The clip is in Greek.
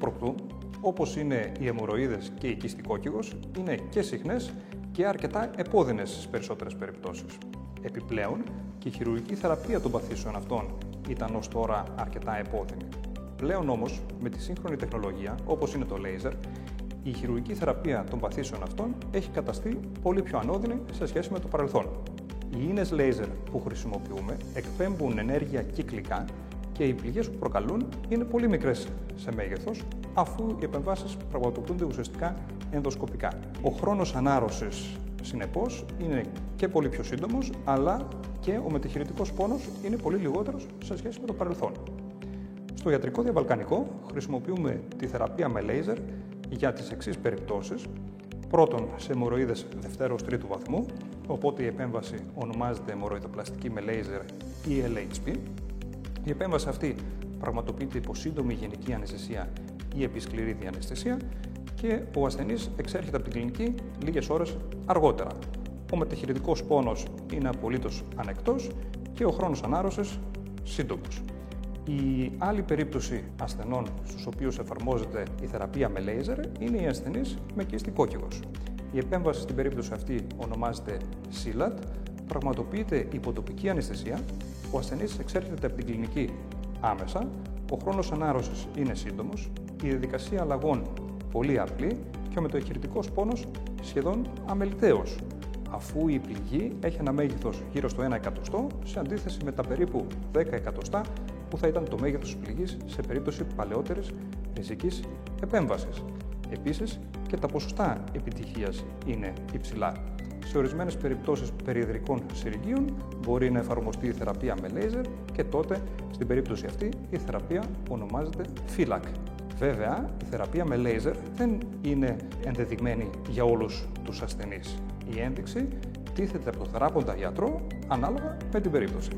προχτού, όπως είναι οι αιμορροίδες και η κίστη κόκκιγος, είναι και συχνές και αρκετά επώδυνες στις περισσότερες περιπτώσεις. Επιπλέον, και η χειρουργική θεραπεία των παθήσεων αυτών ήταν ως τώρα αρκετά επώδυνη. Πλέον όμως, με τη σύγχρονη τεχνολογία, όπως είναι το λέιζερ, η χειρουργική θεραπεία των παθήσεων αυτών έχει καταστεί πολύ πιο ανώδυνη σε σχέση με το παρελθόν. Οι ίνες λέιζερ που χρησιμοποιούμε εκπέμπουν ενέργεια κυκλικά και οι πληγές που προκαλούν είναι πολύ μικρές σε μέγεθος, αφού οι επεμβάσεις πραγματοποιούνται ουσιαστικά ενδοσκοπικά. Ο χρόνος ανάρρωσης, συνεπώς, είναι και πολύ πιο σύντομος, αλλά και ο μετεχειρητικός πόνος είναι πολύ λιγότερος σε σχέση με το παρελθόν. Στο ιατρικό διαβαλκανικό χρησιμοποιούμε τη θεραπεία με λέιζερ για τις εξής περιπτώσεις. Πρώτον, σε αιμορροίδες δευτέρου-τρίτου βαθμού, οπότε η επέμβαση ονομάζεται αιμορροειδοπλαστική με λέιζερ ή LHP. Η επέμβαση αυτή πραγματοποιείται υπό σύντομη γενική αναισθησία ή επί σκληρή διαναισθησία και ο ασθενής εξέρχεται από την κλινική λίγες ώρες αργότερα. Ο μετεχειρητικός πόνος είναι απολύτως ανεκτός και ο χρόνος ανάρρωσης σύντομος. Η άλλη περίπτωση ασθενών στους οποίους εφαρμόζεται η θεραπεία με λέιζερ είναι οι ασθενείς με κίστη κόκκιγος. Η επέμβαση στην περίπτωση αυτή ονομάζεται SILAT, πραγματοποιείται υπό τοπική αναισθησία, ο ασθενής εξέρχεται από την κλινική άμεσα, ο χρόνος ανάρρωσης είναι σύντομος, η διαδικασία αλλαγών πολύ απλή και ο μετεχειρητικός πόνος σχεδόν αμεληταίος, αφού η πληγή έχει ένα μέγεθος γύρω στο 1 εκατοστό, σε αντίθεση με τα περίπου 10 εκατοστά που θα ήταν το μέγεθος της πληγής σε περίπτωση παλαιότερης ριζικής επέμβασης. Επίσης, και τα ποσοστά επιτυχίας είναι υψηλά. Σε ορισμένες περιπτώσεις περιεδρικών συρριγγίων μπορεί να εφαρμοστεί η θεραπεία με λέιζερ και τότε, στην περίπτωση αυτή, η θεραπεία ονομάζεται FILAC. Βέβαια, η θεραπεία με λέιζερ δεν είναι ενδεδειγμένη για όλους τους ασθενείς. Η ένδειξη τίθεται από το θεράποντα γιατρό ανάλογα με την περίπτωση.